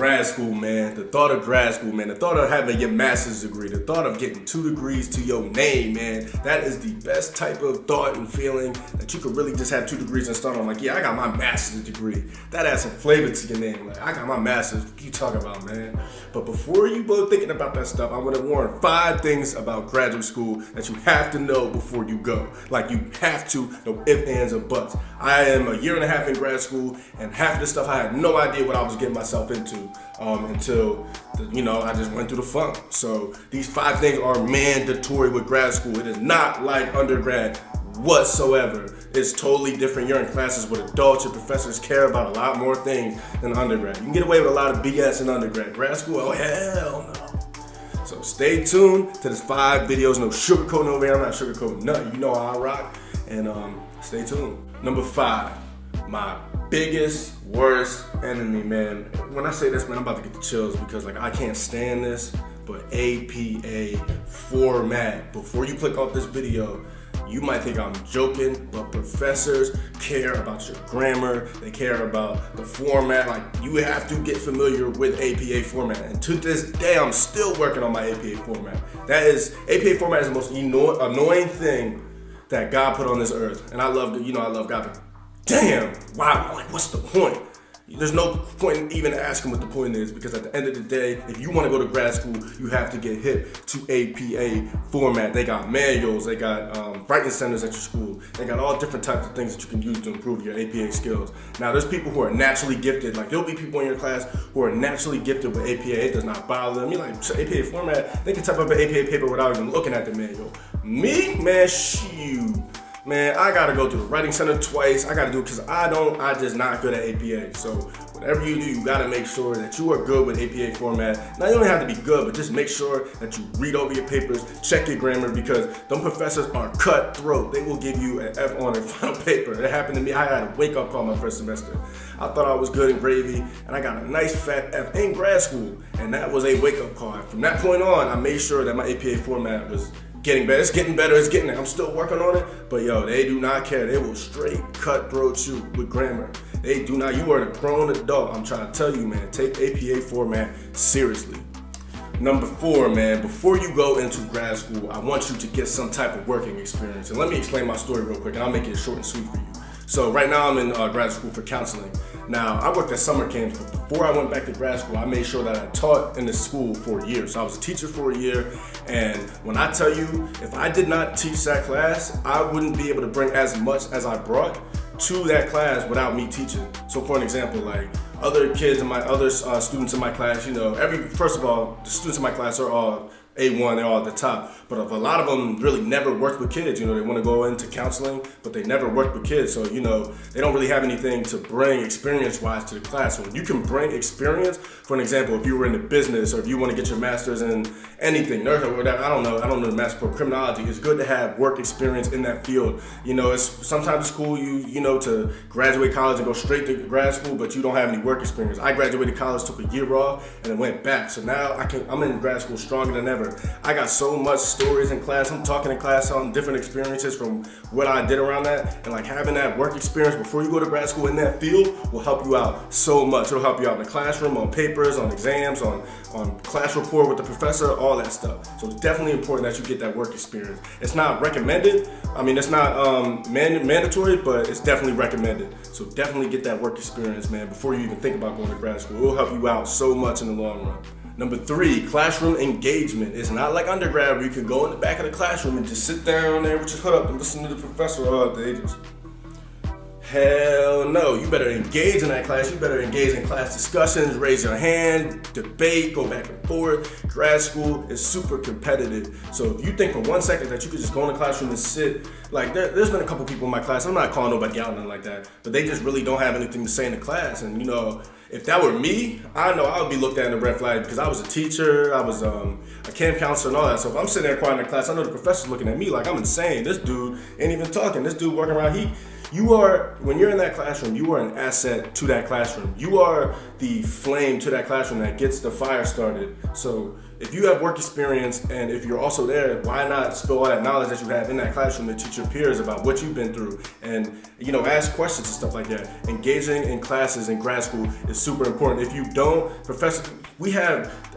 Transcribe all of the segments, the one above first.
grad school, man. The thought of grad school, man. The thought of having your master's degree. The thought of getting 2 degrees to your name, man. That is the best type of thought and feeling that you could really just have 2 degrees and start on. Like, yeah, I got my master's degree. That adds some flavor to your name. Like, I got my master's. What you talking about, man? But before you go thinking about that stuff, I want to warn 5 things about graduate school that you have to know before you go. Like, you have to know ifs, ands, or buts. I am a year and a half in grad school, and half of the stuff I had no idea what I was getting myself into until I just went through the funk. So these 5 things are mandatory with grad school. It is not like undergrad whatsoever. It's totally different. You're in classes with adults. Your professors care about a lot more things than undergrad. You can get away with a lot of BS in undergrad. Grad school, oh hell no. So stay tuned to this 5 videos. No sugarcoating over here. I'm not sugarcoating nothing. You know how I rock. And stay tuned. Number 5, my biggest, worst enemy, man. When I say this, man, I'm about to get the chills because I can't stand this, but APA format. Before you click off this video, you might think I'm joking, but professors care about your grammar. They care about the format. Like, you have to get familiar with APA format. And to this day, I'm still working on my APA format. APA format is the most annoying thing that God put on this earth. And I love God, but damn, wow, what's the point? There's no point in even asking what the point is, because at the end of the day, if you want to go to grad school, you have to get hip to APA format. They got manuals, they got writing centers at your school, they got all different types of things that you can use to improve your APA skills. Now, there's people who are naturally gifted. Like, there'll be people in your class who are naturally gifted with APA. It does not bother them. APA format, they can type up an APA paper without even looking at the manual. Me, man, shoot. Man, I gotta go to the writing center twice. I gotta do it because I just not good at APA. So whatever you do, you gotta make sure that you are good with APA format. Now, you don't have to be good, but just make sure that you read over your papers, check your grammar, because them professors are cutthroat. They will give you an F on their final paper. It happened to me. I had a wake-up call my first semester. I thought I was good in gravy, and I got a nice fat F in grad school, and that was a wake-up call. And from that point on, I made sure that my APA format was getting better. It's getting better. It's getting there. I'm still working on it. But yo, they do not care. They will straight cutthroat you with grammar. They do not. You are the grown adult. I'm trying to tell you, man. Take APA format seriously. Number 4, man. Before you go into grad school, I want you to get some type of working experience. And let me explain my story real quick, and I'll make it short and sweet for you. So right now I'm in grad school for counseling. Now, I worked at summer camps, but before I went back to grad school, I made sure that I taught in the school for a year. So I was a teacher for a year, and when I tell you, if I did not teach that class, I wouldn't be able to bring as much as I brought to that class without me teaching. So for an example, like other kids in my students in my class, first of all, the students in my class are all A1, they're all at the top. But a lot of them really never worked with kids. They want to go into counseling, but they never worked with kids. So, they don't really have anything to bring experience-wise to the classroom. You can bring experience. For an example, if you were in the business, or if you want to get your master's in anything, nurse or whatever, I don't know the master's for criminology. It's good to have work experience in that field. It's sometimes it's cool to graduate college and go straight to grad school, but you don't have any work experience. I graduated college, took a year off, and then went back. So now I'm in grad school stronger than ever. I got so much stories in class. I'm talking in class on different experiences from what I did around that, and having that work experience before you go to grad school in that field will help you out so much. It'll help you out in the classroom, on papers, on exams, on class report with the professor, all that stuff. So it's definitely important that you get that work experience. It's not recommended. It's not mandatory, but it's definitely recommended. So definitely get that work experience, man, before you even think about going to grad school. It will help you out so much in the long run. Number 3, classroom engagement. It's not like undergrad where you can go in the back of the classroom and just sit down there with your hood up and listen to the professor all day. Hell no. You better engage in that class. You better engage in class discussions, raise your hand, debate, go back and forth. Grad school is super competitive. So if you think for 1 second that you could just go in the classroom and sit, there's been a couple people in my class, I'm not calling nobody out and like that, but they just really don't have anything to say in the class. And if that were me, I know I would be looked at in a red flag, because I was a teacher, I was a camp counselor and all that. So if I'm sitting there quiet in the class, I know the professor's looking at me like I'm insane. This dude ain't even talking. This dude working around, when you're in that classroom, you are an asset to that classroom. You are the flame to that classroom, that gets the fire started. So if you have work experience and if you're also there, why not spill all that knowledge that you have in that classroom and teach your peers about what you've been through, and ask questions and stuff like that. Engaging in classes in grad school is super important. If you don't,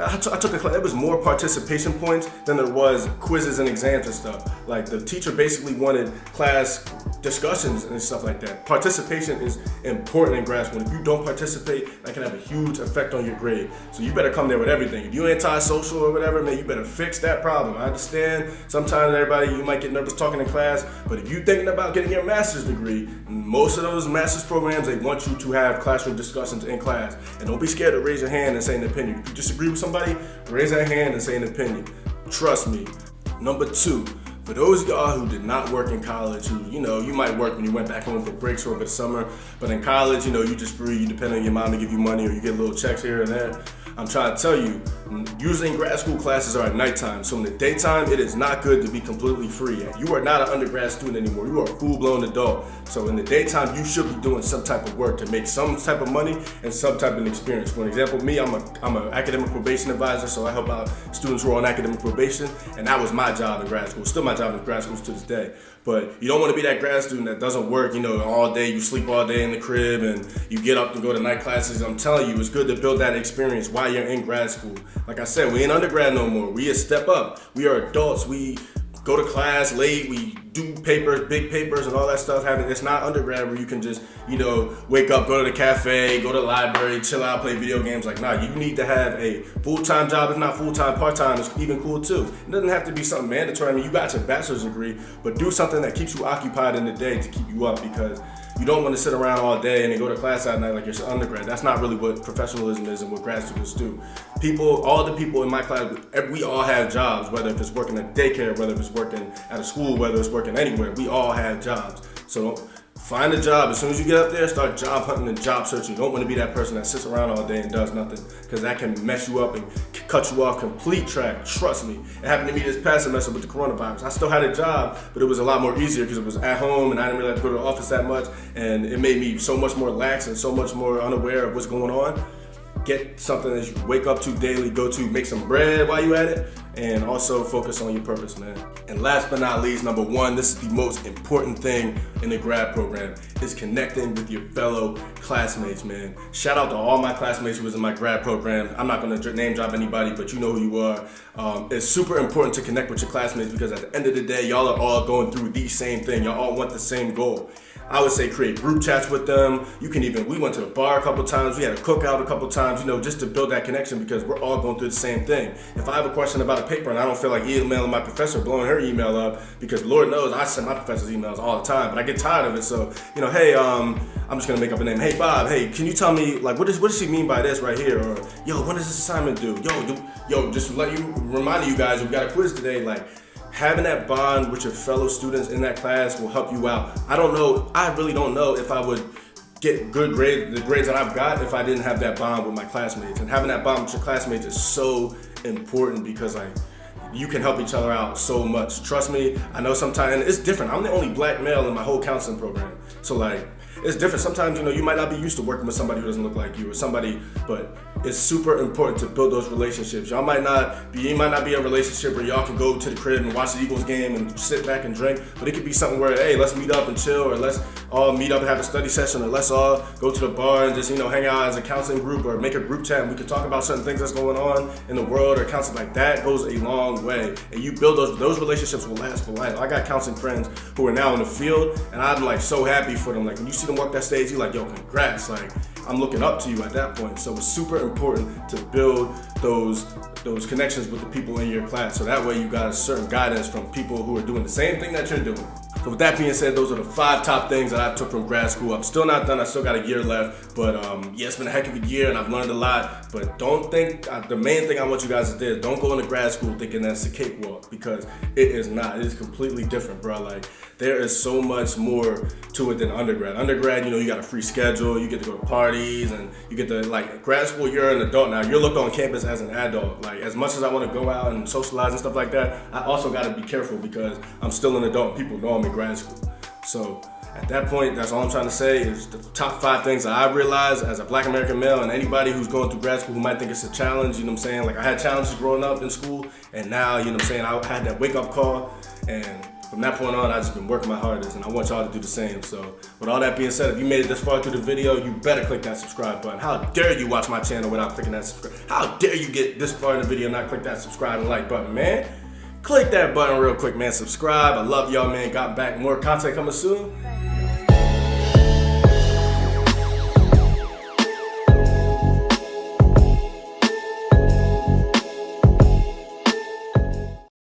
I took a class, it was more participation points than there was quizzes and exams and stuff. Like the teacher basically wanted class discussions and stuff like that. Participation is important in grad school. If you don't participate, that can have a huge effect on your grade. So you better come there with everything. If you're antisocial or whatever, man, you better fix that problem. I understand sometimes you might get nervous talking in class, but if you're thinking about getting your master's degree, most of those master's programs, they want you to have classroom discussions in class. And don't be scared to raise your hand and say an opinion. If you disagree with somebody, raise that hand and say an opinion. Trust me. Number 2, for those of y'all who did not work in college, who, you might work when you went back home for breaks or over the summer, but in college, you just free, you depend on your mom to give you money or you get little checks here and there. I'm trying to tell you, usually grad school classes are at nighttime, so in the daytime, it is not good to be completely free. You are not an undergrad student anymore. You are a full-blown adult. So in the daytime, you should be doing some type of work to make some type of money and some type of experience. For example, me, I'm an academic probation advisor, so I help out students who are on academic probation, and that was my job in grad school. Still my job in grad school to this day. But you don't want to be that grad student that doesn't work, all day, you sleep all day in the crib, and you get up to go to night classes. I'm telling you, it's good to build that experience while you're in grad school. Like I said, we ain't undergrad no more. We a step up. We are adults. We go to class late. We do papers, big papers, and all that stuff. It's not undergrad where you can just, wake up, go to the cafe, go to the library, chill out, play video games. Like, nah, you need to have a full-time job. If not full-time, part-time is even cool too. It doesn't have to be something mandatory. I mean, you got your bachelor's degree, but do something that keeps you occupied in the day to keep you up, because you don't want to sit around all day and then go to class at night like you're an undergrad. That's not really what professionalism is and what grad students do. All the people in my class, we all have jobs, whether if it's working at daycare, whether if it's working at a school, whether it's working anywhere. We all have jobs. So find a job. As soon as you get up there, start job hunting and job searching. You don't want to be that person that sits around all day and does nothing, because that can mess you up and cut you off complete track. Trust me. It happened to me this past semester with the coronavirus. I still had a job, but it was a lot more easier because it was at home and I didn't really have to go to the office that much, and it made me so much more lax and so much more unaware of what's going on. Get something that you wake up to daily, go to, make some bread while you at it, and also focus on your purpose, man. And last but not least, number 1, this is the most important thing in the grad program, is connecting with your fellow classmates, man. Shout out to all my classmates who was in my grad program. I'm not gonna name drop anybody, but you know who you are. It's super important to connect with your classmates, because at the end of the day, y'all are all going through the same thing. Y'all all want the same goal. I would say create group chats with them. We went to the bar a couple times, we had a cookout a couple times, just to build that connection, because we're all going through the same thing. If I have a question about a paper and I don't feel like emailing my professor, blowing her email up, because Lord knows I send my professor's emails all the time, but I get tired of it. So, hey, I'm just gonna make up a name. Hey Bob, hey, can you tell me, like, what does she mean by this right here? Or, yo, when does this assignment due? Just to remind you guys, we got a quiz today, like, having that bond with your fellow students in that class will help you out. I really don't know if I would get good grades, the grades that I've got, if I didn't have that bond with my classmates. And having that bond with your classmates is so important, because you can help each other out so much. Trust me, I know sometimes, and it's different. I'm the only black male in my whole counseling program. So it's different. Sometimes, you might not be used to working with somebody who doesn't look like you or somebody, but it's super important to build those relationships. You might not be in a relationship where y'all can go to the crib and watch the Eagles game and sit back and drink, but it could be something where, hey, let's meet up and chill, or let's all meet up and have a study session, or let's all go to the bar and just, hang out as a counseling group, or make a group chat and we can talk about certain things that's going on in the world, or counseling. Like that goes a long way. And you build those relationships will last for life. I got counseling friends who are now in the field, and I'm so happy for them. Like when you see them walk that stage, you're like, yo, congrats. Like, I'm looking up to you at that point. So it's super important to build those connections with the people in your class, so that way you got a certain guidance from people who are doing the same thing that you're doing. So with that being said, those are the 5 top things that I took from grad school. I'm still not done. I still got a year left, but it's been a heck of a year and I've learned a lot. But don't think, the main thing I want you guys to do is don't go into grad school thinking that's a cakewalk, because it is not. It is completely different, bro. Like, there is so much more to it than undergrad. Undergrad, you got a free schedule, you get to go to parties, and you get to, grad school, you're an adult now. You're looked on campus as an adult. Like, as much as I want to go out and socialize and stuff like that, I also got to be careful, because I'm still an adult and people know I'm in grad school. So At that point, that's all I'm trying to say is the top 5 things that I realized as a Black American male, and anybody who's going through grad school who might think it's a challenge, you know what I'm saying? Like, I had challenges growing up in school, and now, you know what I'm saying, I had that wake-up call, and from that point on, I've just been working my hardest, and I want y'all to do the same. So, with all that being said, if you made it this far through the video, you better click that subscribe button. How dare you watch my channel without clicking that subscribe? How dare you get this far in the video and not click that subscribe and like button, man? Click that button real quick, man. Subscribe. I love y'all, man. Got back. More content coming soon.